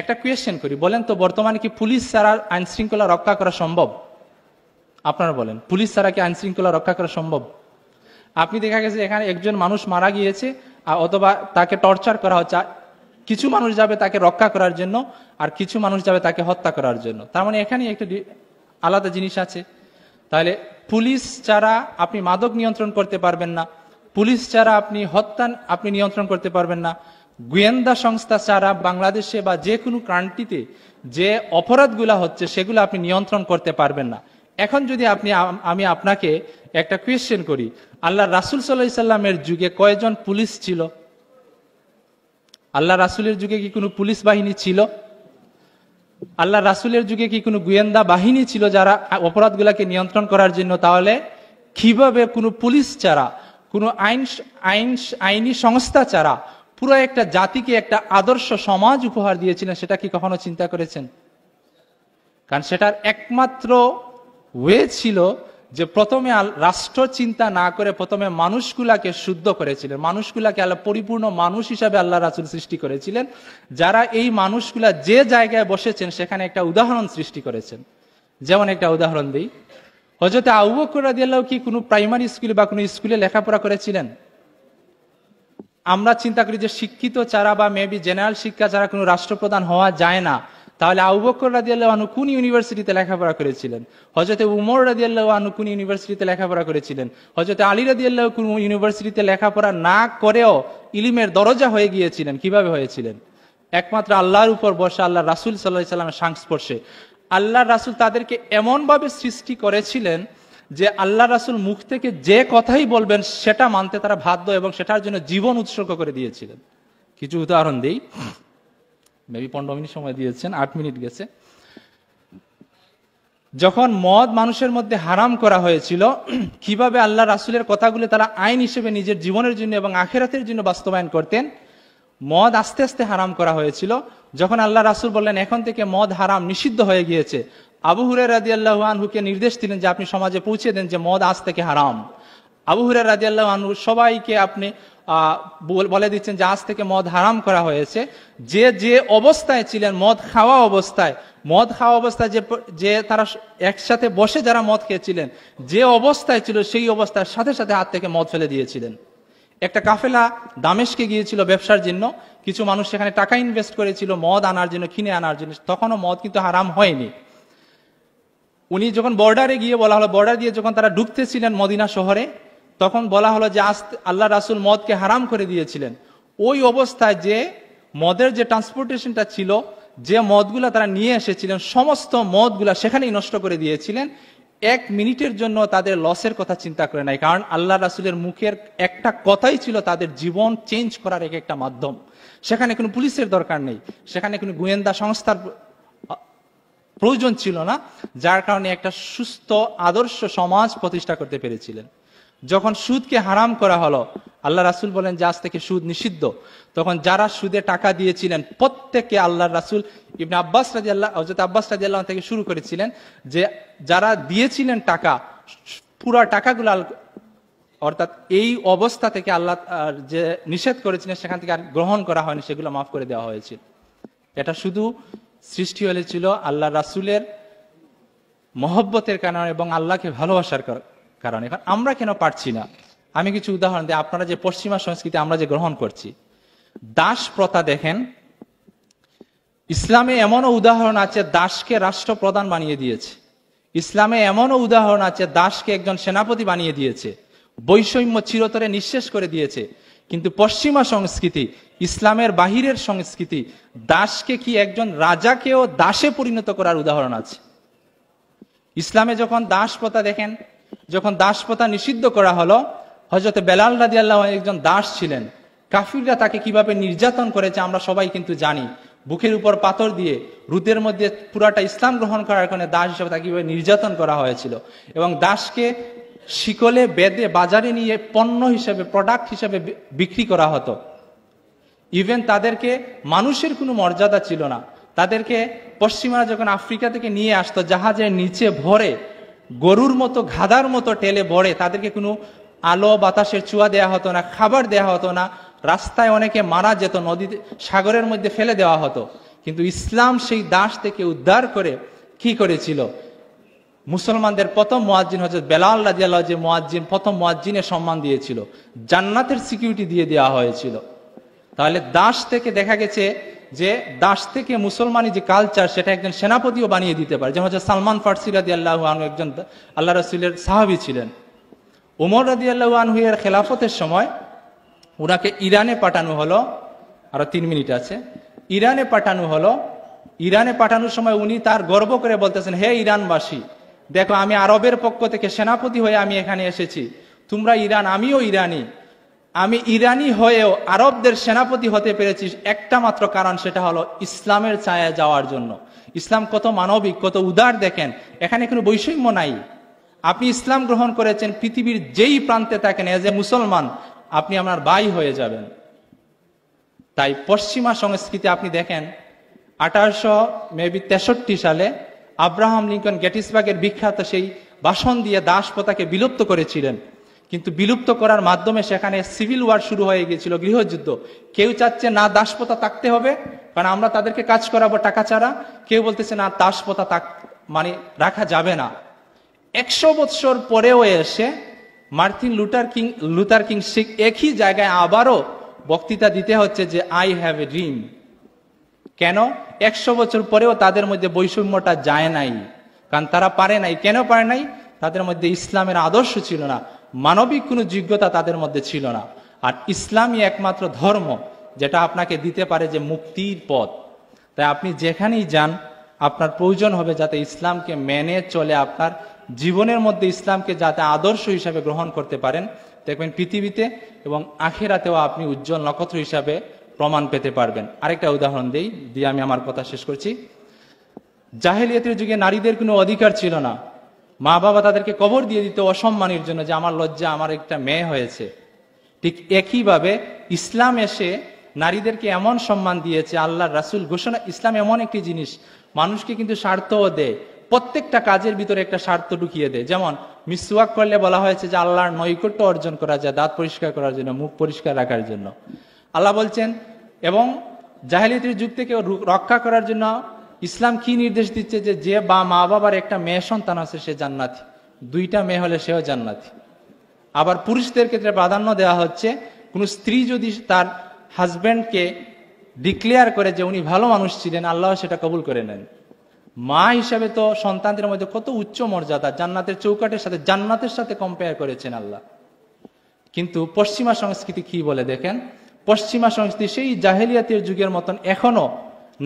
একটা কোয়েশ্চেন করি, বলেন তো বর্তমানে কি পুলিশ ছাড়া আইন শৃঙ্খলা রক্ষা করা সম্ভব? আপনারা বলেন, পুলিশ ছাড়া কি আইন শৃঙ্খলা রক্ষা করা সম্ভব? আপনি দেখা গেছে এখানে একজন মানুষ মারা গিয়েছে অথবা তাকে টর্চার করা হচ্ছে, কিছু মানুষ যাবে তাকে রক্ষা করার জন্য আর কিছু মানুষ যাবে তাকে হত্যা করার জন্য। তার মানে এখানে একটা আলাদা জিনিস আছে। তাহলে পুলিশ ছাড়া আপনি মাদক নিয়ন্ত্রণ করতে পারবেন না, পুলিশ ছাড়া আপনি হত্যা আপনি নিয়ন্ত্রণ করতে পারবেন না, গোয়েন্দা সংস্থা ছাড়া বাংলাদেশে বা যে কোনো কান্ট্রিতে যে অপরাধগুলা হচ্ছে সেগুলো আপনি নিয়ন্ত্রণ করতে পারবেন না। এখন যদি আমি আপনাকে একটা কোয়েশ্চেন করি, আল্লাহ রাসূল সাল্লাল্লাহু আলাইহি সাল্লামের যুগে কয়জন পুলিশ ছিল? আল্লাহ রাসূলের যুগে কি কোনো পুলিশ বাহিনী ছিল? আল্লাহ রাসূলের যুগে কি কোনো গোয়েন্দা বাহিনী ছিল যারা অপরাধগুলাকে নিয়ন্ত্রণ করার জন্য? তাহলে কিভাবে কোনো পুলিশ ছাড়া, কোনো আইনি সংস্থা ছাড়া পুরো একটা জাতিকে একটা আদর্শ সমাজ উপহার দিয়েছিলেন, সেটা কি কখনো চিন্তা করেছেন? কারণ সেটার একমাত্র ওয়ে ছিল যে প্রথমে রাষ্ট্র চিন্তা না করে প্রথমে মানুষগুলাকে শুদ্ধ করেছিলেন, মানুষগুলাকে আল্লাহ পরিপূর্ণ মানুষ হিসাবে আল্লাহ রাসূল সৃষ্টি করেছিলেন, যারা এই মানুষগুলা যে জায়গায় বসেছেন সেখানে একটা উদাহরণ সৃষ্টি করেছেন। যেমন একটা উদাহরণ দিই, হযরত আবু বকর রাদিয়াল্লাহু কি কোনো প্রাইমারি স্কুলে বা কোনো স্কুলে লেখাপড়া করেছিলেন? আমরা চিন্তা করি যে শিক্ষিত ছাড়া বা মেবি জেনারেল শিক্ষা ছাড়া কোনো রাষ্ট্রপ্রধান হওয়া যায় না। তাহলে আবু বকর রাদিয়াল্লাহু আনহু কোন ইউনিভার্সিটিতে লেখাপড়া করেছিলেন? হযরত উমর রাদিয়াল্লাহু আনহু কোন ইউনিভার্সিটিতে লেখাপড়া করেছিলেন? হযরত আলী রাদিয়াল্লাহু কোন ইউনিভার্সিটিতে লেখাপড়া না করেও ইলমের দরজা হয়ে গিয়েছিলেন? কিভাবে হয়েছিলেন? একমাত্র আল্লাহর উপর বসা আল্লাহ রাসূল সাল্লাল্লাহু আলাইহি সাল্লামের সংস্পর্শে। আল্লাহ রাসূল তাদেরকে এমনভাবে সৃষ্টি করেছিলেন যে আল্লাহ রাসূল মুখ থেকে যে কথাই বলবেন সেটা মানতে তারা বাধ্য এবং সেটার জন্য জীবন উৎসর্গ করে দিয়েছিলেন। কিছু উদাহরণ দিই, মেবি 15 মিনিট সময় দিয়েছেন, 8 মিনিট গেছে। যখন মদ মানুষের মধ্যে হারাম করা হয়েছিল, কিভাবে আল্লাহ রাসূলের কথাগুলো তারা আইন হিসেবে নিজের জীবনের জন্য এবং আখিরাতের জন্য বাস্তবায়ন করতেন। মদ আস্তে আস্তে হারাম করা হয়েছিল, যখন আল্লাহ রাসূল বললেন এখন থেকে মদ হারাম, নিষিদ্ধ হয়ে গিয়েছে, আবু হুরায়রা রাদিয়াল্লাহু আনহুকে নির্দেশ দিলেন যে আপনি সমাজে পৌঁছে দেন যে মদ আজ থেকে হারাম। আবু হুরায়রা রাদিয়াল্লাহু আনহু সবাইকে আপনি বলে দিচ্ছেন যে আজ থেকে মদ হারাম করা হয়েছে। যে যে অবস্থায় ছিলেন, মদ খাওয়া অবস্থায় যে তারা একসাথে বসে যারা মদ খেয়েছিলেন, যে অবস্থায় ছিল সেই অবস্থার সাথে সাথে হাত থেকে মদ ফেলে দিয়েছিলেন। একটা কাফেলা দামেস্কে গিয়েছিল ব্যবসার জন্য, কিছু মানুষ সেখানে টাকা ইনভেস্ট করেছিল মদ আনার জন্য, কিনে আনার জন্য, তখনও মদ কিন্তু হারাম হয়নি। উনি যখন বর্ডারে গিয়ে বলা হলো, বর্ডার দিয়ে যখন তারা ঢুকতেছিলেন মদিনা শহরে, তখন বলা হলো যে আজ আল্লাহ রাসূল মদকে হারাম করে দিয়েছিলেন। ওই অবস্থায় যে মদের যে ট্রান্সপোর্টেশনটা ছিল, যে মদগুলা তারা নিয়ে এসেছিলেন, সমস্ত মদগুলা সেখানেই নষ্ট করে দিয়েছিলেন। 1 মিনিটের জন্য তাদের লসের কথা চিন্তা করে নাই, কারণ আল্লাহ রাসূলের মুখের একটা কথাই ছিল তাদের জীবন চেঞ্জ করার একটা মাধ্যম। সেখানে কোনো পুলিশের দরকার নেই, সেখানে কোনো গোয়েন্দা সংস্থার প্রয়োজন ছিল না, যার কারণে একটা সুস্থ আদর্শ সমাজ প্রতিষ্ঠা করতে পেরেছিলেন। যখন সুদকে হারাম করা হলো, আল্লাহ রাসূল বলেন যে আজ থেকে সুদ নিষিদ্ধ, তখন যারা সুদে টাকা দিয়েছিলেন প্রত্যেককে আল্লাহ রাসূল হযরত আব্বাস রাদিয়াল্লাহু আনহু থেকে শুরু করেছিলেন যে যারা দিয়েছিলেন টাকা, পুরো টাকাগুলো অর্থাৎ এই অবস্থা থেকে আল্লাহ যে নিষেধ করেছিলেন সেখান থেকে আর গ্রহণ করা হয়নি, সেগুলো মাফ করে দেওয়া হয়েছিল। এটা শুধু সৃষ্টি হয়েছিল আল্লাহ রাসূলের মহব্বতের কারণে এবং আল্লাহকে ভালোবাসার কারণে। এখন আমরা কেন পারছি না? আমি কিছু উদাহরণ দিই। আপনারা যে পশ্চিমা সংস্কৃতি আমরা যে গ্রহণ করছি, দাস প্রথা দেখেন, ইসলামে এমনও উদাহরণ আছে দাসকে রাষ্ট্রপ্রধান বানিয়ে দিয়েছে, ইসলামে এমনও উদাহরণ আছে দাসকে একজন সেনাপতি বানিয়ে দিয়েছে, বৈষম্য চিরতরে নিঃশেষ করে দিয়েছে। কিন্তু পশ্চিমা সংস্কৃতি, ইসলামের বাহিরের সংস্কৃতি, দাসকে কি একজন রাজাকেও দাসে পরিণত করার উদাহরণ আছে। ইসলামে যখন দাস প্রথা দেখেন, যখন দাস প্রথা নিষিদ্ধ করা হলো, হযরত বেলাল রাদিয়াল্লাহু আনহু একজন দাস ছিলেন, কাফিররা তাকে কিভাবে নির্যাতন করেছে আমরা সবাই কিন্তু জানি। বুকের উপর পাথর দিয়ে রুদের মধ্যে পুরাটা ইসলাম গ্রহণ করার কারণে দাস হিসেবে তাকে কিভাবে নির্যাতন করা হয়েছিল, এবং দাসকে শিকলে বেঁধে বাজারে নিয়ে পণ্য হিসেবে, প্রোডাক্ট হিসেবে বিক্রি করা হতো। ইভেন তাদেরকে মানুষের কোনো মর্যাদা ছিল না। তাদেরকে পশ্চিমারা যখন আফ্রিকা থেকে নিয়ে আসতো জাহাজের নিচে ভরে, গরুর মতো গাধার মতো টেলে ভরে, তাদেরকে কোনো আলো বাতাসের ছোঁয়া দেওয়া হতো না, খাবার দেওয়া হতো না, রাস্তায় অনেকে মারা যেত, নদীতে সাগরের মধ্যে ফেলে দেওয়া হতো। কিন্তু ইসলাম সেই দাস থেকে উদ্ধার করে কি করেছিল? মুসলমানদের প্রথম মুয়াজ্জিন হযরত বেলাল রাদিয়াল্লাহু যে মুয়াজ্জিন, প্রথম মুয়াজ্জিনের সম্মান দিয়েছিল, জান্নাতের সিকিউরিটি দিয়ে দেওয়া হয়েছিল। তাহলে দাস থেকে দেখা গেছে যে দাস থেকে মুসলমানি যে কালচার, সেটা একজন সেনাপতিও বানিয়ে দিতে পারে। যেমন হচ্ছে সালমান ফার্সি রাদিয়াল্লাহু আনহু একজন আল্লাহ রাসূলের সাহাবী ছিলেন। ওমর রাদিয়াল্লাহু আনহু এর খেলাফতের সময় ওনাকে ইরানে পাঠানো হলো। আরো 3 মিনিট আছে। ইরানে পাঠানো হলো। ইরানে পাঠানোর সময় উনি তার গর্ব করে বলতেছেন, হে ইরানবাসী, দেখো আমি আরবের পক্ষ থেকে সেনাপতি হয়ে আমি এখানে এসেছি, তোমরা ইরান, আমিও ইরানি। আমি ইরানি হয়েও আরবদের সেনাপতি হতে পেরেছি একটা মাত্র কারণ, সেটা হলো ইসলামের ছায়া যাওয়ার জন্য। ইসলাম কত মানবিক, কত উদার দেখেন, এখানে কোনো বৈষম্য নাই। আপনি ইসলাম গ্রহণ করেছেন, পৃথিবীর যেই প্রান্তে থাকেন এজ এ মুসলমান আপনি আমার ভাই হয়ে যাবেন। তাই পশ্চিমা সংস্কৃতি আপনি দেখেন 1863 সালে আব্রাহাম লিঙ্কন গেটিসবার্গের বিখ্যাত সেই ভাষণ দিয়ে দাস প্রথাকে বিলুপ্ত করেছিলেন। কিন্তু বিলুপ্ত করার মাধ্যমে সেখানে সিভিল ওয়ার শুরু হয়ে গিয়েছিল, গৃহযুদ্ধ। কেউ চাচ্ছে না দাস প্রথা থাকতে হবে, কারণ আমরা তাদেরকে কাজ করাবো টাকা ছাড়া। কেউ বলতেছে না দাস প্রথা মানে রাখা যাবে না। 100 বছর পরেও এসে মার্টিন লুথার কিং একই জায়গায় আবারও বক্তৃতা দিতে হচ্ছে যে আই হ্যাভ এ ড্রিম। কেন? 100 বছর পরেও তাদের মধ্যে বৈষম্যটা যায় নাই, কারণ তারা পারে নাই। কেন পারে নাই? তাদের মধ্যে ইসলামের আদর্শ ছিল না, মানবিক কোনো যোগ্যতা তাদের মধ্যে ছিল না। আর ইসলামই একমাত্র ধর্ম যেটা আপনাকে দিতে পারে যে মুক্তির পথ। তাই আপনি যেখানেই যান আপনার প্রয়োজন হবে যাতে ইসলামকে মেনে চলে আপনার জীবনের মধ্যে ইসলামকে যাতে আদর্শ হিসাবে গ্রহণ করতে পারেন, দেখবেন পৃথিবীতে এবং আখিরাতেও আপনি উজ্জ্বল নক্ষত্র হিসাবে প্রমাণ পেতে পারবেন। আরেকটা উদাহরণ দিয়ে আমি আমার কথা শেষ করছি। জাহেলিয়াতের যুগে নারীদের কোনো অধিকার ছিল না। মা বাবা তাদেরকে কবর দিয়ে দিত অসম্মানের জন্য, যে আমার লজ্জা, আমার একটা মেয়ে হয়েছে। ঠিক একইভাবে ইসলাম এসে নারীদেরকে এমন সম্মান দিয়েছে। আল্লাহর রাসূল ঘোষণা, ইসলাম এমন একটি জিনিস মানুষকে কিন্তু স্বার্থও দেয়, প্রত্যেকটা কাজের ভিতরে একটা স্বার্থ ঢুকিয়ে দেয়। যেমন মিসওয়াক করলে বলা হয়েছে যে আল্লাহর নৈকট্য অর্জন করা যায়, দাঁত পরিষ্কার করার জন্য, মুখ পরিষ্কার রাখার জন্য। আল্লাহ বলছেন, এবং জাহেলিয়াতের যুগ থেকে রক্ষা করার জন্য ইসলাম কি নির্দেশ দিচ্ছে, যে মা বাবার একটা মেয়ে সন্তান আছে সে জান্নাতি, 2টা মেয়ে হলে সেও জান্নাতি। আবার পুরুষদের ক্ষেত্রে প্রাধান্য দেওয়া হচ্ছে, কোন স্ত্রী যদি তার হাজব্যান্ডকে ডিক্লেয়ার করে যে উনি ভালো মানুষ ছিলেন, আল্লাহ সেটা কবুল করে নেন। মা হিসাবে তো সন্তানদের মধ্যে কত উচ্চ মর্যাদা, জান্নাতের চৌকাটের সাথে, জান্নাতের সাথে কম্পেয়ার করেছেন আল্লাহ। কিন্তু পশ্চিমা সংস্কৃতি কি বলে দেখেন, পশ্চিমা সংস্কৃতি সেই জাহেলিয়াতের যুগের মতন এখনো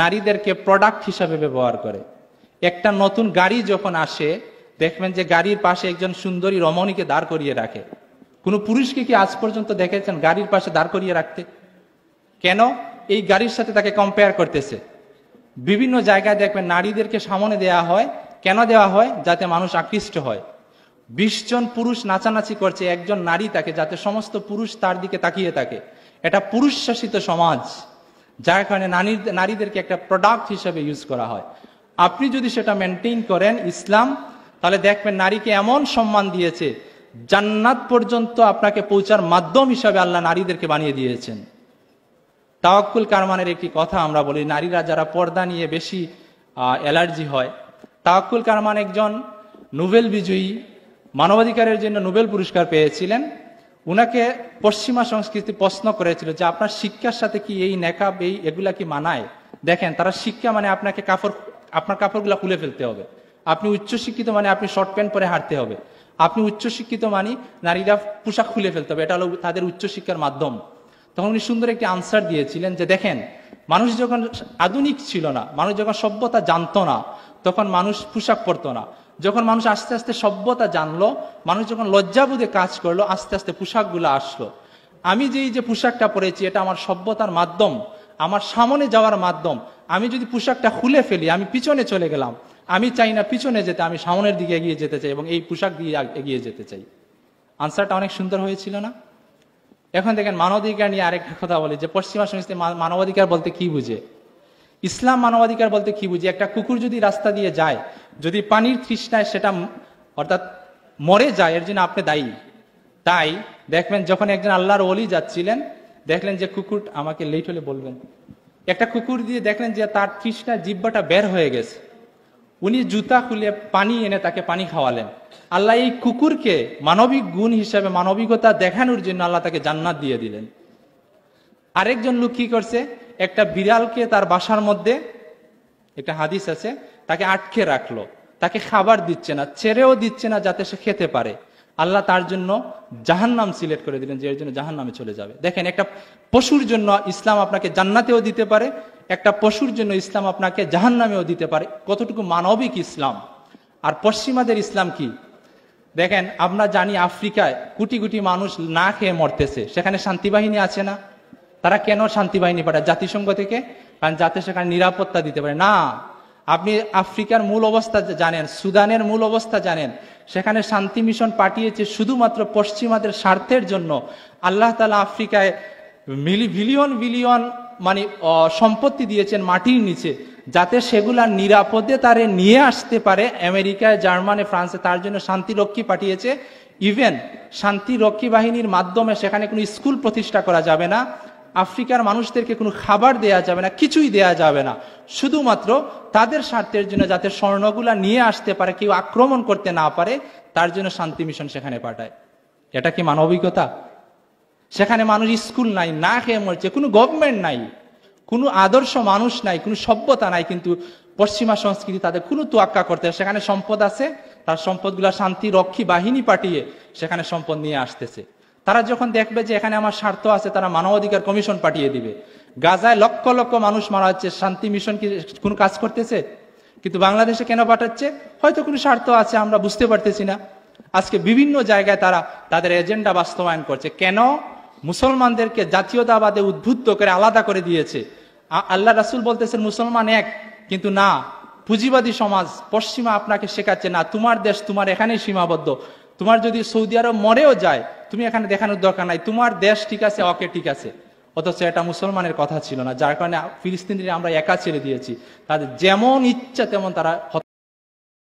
নারীদেরকে প্রোডাক্ট হিসাবে ব্যবহার করে। একটা নতুন গাড়ি যখন আসে দেখবেন যে গাড়ির পাশে একজন সুন্দরী রমণীকে দাঁড় করিয়ে রাখে। কোন পুরুষকে কি আজ পর্যন্ত দেখেছেন গাড়ির পাশে দাঁড় করিয়ে রাখতে? কেন? এই গাড়ির সাথে তাকে কম্পেয়ার করতেছে। বিভিন্ন জায়গায় দেখবেন নারীদেরকে সামনে দেয়া হয়। কেন দেওয়া হয়? যাতে মানুষ আকৃষ্ট হয়। 20 জন পুরুষ নাচানাচি করছে, একজন নারী তাকে, যাতে সমস্ত পুরুষ তার দিকে তাকিয়ে থাকে। এটা পুরুষ শাসিত সমাজ, যার কারণে নারীদেরকে একটা প্রোডাক্ট হিসেবে ইউজ করা হয়। আপনি যদি সেটা মেনটেন করেন ইসলাম, তাহলে দেখবেন নারীকে এমন সম্মান দিয়েছে, জান্নাত পর্যন্ত আপনাকে পৌঁছার মাধ্যম হিসাবে আল্লাহ নারীদেরকে বানিয়ে দিয়েছেন। তাওয়াক্কুল কারমানের একটি কথা আমরা বলি, নারীরা যারা পর্দা নিয়ে বেশি অ্যালার্জি হয়। তাওয়াক্কুল কারমান একজন নোবেল বিজয়ী, মানবাধিকারের জন্য নোবেল পুরস্কার পেয়েছিলেন। উনাকে পশ্চিমা সংস্কৃতি প্রশ্ন করেছিল যে আপনার শিক্ষার সাথে কি এই নেকাব এগুলা কি মানায়? দেখেন, তারা শিক্ষা মানে আপনাকে আপনার কাপড়গুলা খুলে ফেলতে হবে। আপনি উচ্চশিক্ষিত মানে আপনি শর্ট প্যান্ট পরে হাঁটতে হবে। আপনি উচ্চশিক্ষিত মানে নারীরা পোশাক খুলে ফেলতে হবে, এটা হলো তাদের উচ্চশিক্ষার মাধ্যম। তখন উনি সুন্দর একটি আনসার দিয়েছিলেন যে দেখেন, মানুষ যখন আধুনিক ছিল না, মানুষ যখন সভ্যতা জানতো না, তখন মানুষ পোশাক পরতো না। যখন মানুষ আস্তে আস্তে সভ্যতা জানলো, মানুষ যখন লজ্জাবোধে কাজ করলো, আস্তে আস্তে পোশাকগুলো আসলো। আমি যে পোশাকটা পরেছি এটা আমার সভ্যতার মাধ্যম, আমার সামনে যাওয়ার মাধ্যম। আমি যদি পোশাকটা খুলে ফেলি, আমি পিছনে চলে গেলাম। আমি চাই না পিছনে যেতে, আমি সামনের দিকে এগিয়ে যেতে চাই এবং এই পোশাক দিয়ে এগিয়ে যেতে চাই। আনসারটা অনেক সুন্দর হয়েছিল না? এখন দেখেন, মানবাধিকার নিয়ে আরেকটা কথা বলি, যে পশ্চিমা সংস্কৃতি মানবাধিকার বলতে কি বুঝে, ইসলাম মানবাধিকার বলতে কি বুঝে। একটা কুকুর যদি রাস্তা দিয়ে যায়, যদি পানির তৃষ্ণায় সেটা অর্থাৎ মরে যায়, এর জন্য আপনি দায়ী। তাই দেখবেন যখন একজন আল্লাহর ওলি যাচ্ছিলেন, দেখলেন যে কুকুর, আমাকে লেট হলে বলবেন, একটা কুকুর দিয়ে দেখলেন যে তার তৃষ্ণা জিহ্বাটা বের হয়ে গেছে, উনি জুতা খুলে পানি এনে তাকে পানি খাওয়ালেন। আল্লাহ এই কুকুরকে মানবিক গুণ হিসাবে, মানবিকতা দেখানোর জন্য আল্লাহ তাকে জান্নাত দিয়ে দিলেন। আরেকজন লোক কি করছে, একটা বিড়ালকে তার বাসার মধ্যে, একটা হাদিস আছে, তাকে আটকে রাখলো, তাকে খাবার দিচ্ছে না, ছেড়েও দিচ্ছে না যাতে সে খেতে পারে। আল্লাহ তার জন্য জাহান্নাম সিলেক্ট করে দিলেন, যে এর জন্য জাহান্নামে চলে যাবে। দেখেন, একটা পশুর জন্য ইসলাম আপনাকে জান্নাতেও দিতে পারে, একটা পশুর জন্য ইসলাম আপনাকে জাহান্নামেও দিতে পারে। কতটুকু মানবিক ইসলাম। আর পশ্চিমাদের ইসলাম কি দেখেন, আমরা জানি আফ্রিকায় কোটি কোটি মানুষ না খেয়ে মরতেছে, সেখানে শান্তি বাহিনী আছে না? তারা কেন শান্তি বাহিনী পাঠায় জাতিসংঘ থেকে? কারণ যাতে সেখানে নিরাপত্তা দিতে পারে না। আপনি আফ্রিকার মূল অবস্থা জানেন, সুদানের মূল অবস্থা জানেন, সেখানে শান্তি মিশন পাঠিয়েছে শুধুমাত্র পশ্চিমাদের স্বার্থের জন্য। আল্লাহ তাআলা আফ্রিকায় বিলিয়ন বিলিয়ন মানে সম্পত্তি দিয়েছেন মাটির নিচে, যাতে সেগুলা নিরাপদে তারে নিয়ে আসতে পারে আমেরিকায়, জার্মানি, ফ্রান্সে। তার জন্য শান্তিরক্ষী পাঠিয়েছে। ইভেন শান্তিরক্ষী বাহিনীর মাধ্যমে সেখানে কোনো স্কুল প্রতিষ্ঠা করা যাবে না, আফ্রিকার মানুষদেরকে কোনো খাবার দেয়া যাবে না, কিছুই দেয়া যাবে না, শুধুমাত্র তাদের স্বার্থের জন্য, যাতে স্বর্ণগুলা নিয়ে আসতে পারে, কেউ আক্রমণ করতে না পারে, তার জন্য শান্তি মিশন সেখানে পাঠায়। এটা কি মানবিকতা? সেখানে মানুষ স্কুল নাই, না খেয়ে মরছে, কোনো গভর্নমেন্ট নাই, কোনো আদর্শ মানুষ নাই, কোনো সভ্যতা নাই, কিন্তু পশ্চিমা সংস্কৃতি তাদের কোনো তোয়াক্কা করতে। সেখানে সম্পদ আছে, তার সম্পদগুলা শান্তি রক্ষী বাহিনী পাঠিয়ে সেখানে সম্পদ নিয়ে আসতেছে। তারা যখন দেখবে যে এখানে আমার স্বার্থ আছে, তারা মানবাধিকার কমিশন পাঠিয়ে দিবে। গাজায় লক্ষ লক্ষ মানুষ মারা হচ্ছে, শান্তি মিশন কি কোনো কাজ করতেছে? কিন্তু বাংলাদেশে কেন পাঠাচ্ছে? হয়তো কোনো স্বার্থ আছে, আমরা বুঝতে পারতেছি না। আজকে বিভিন্ন জায়গায় তারা তাদের এজেন্ডা বাস্তবায়ন করছে। কেন? মুসলমানদেরকে জাতীয়তাবাদে উদ্বুদ্ধ করে আলাদা করে দিয়েছে। আল্লাহ রাসূল বলতেছেন মুসলমান এক, কিন্তু না, পুঁজিবাদী সমাজ পশ্চিমা আপনাকে শেখাচ্ছে না, তোমার দেশ তোমার এখানেই সীমাবদ্ধ, তোমার যদি সৌদি আরব মরেও যায় তুমি এখানে দেখানোর দরকার নাই, তোমার দেশ ঠিক আছে, ওকে ঠিক আছে। অথচ এটা মুসলমানের কথা ছিল না, যার কারণে ফিলিস্তিনিরা আমরা একা ছেড়ে দিয়েছি, তাদের যেমন ইচ্ছা তেমন তারা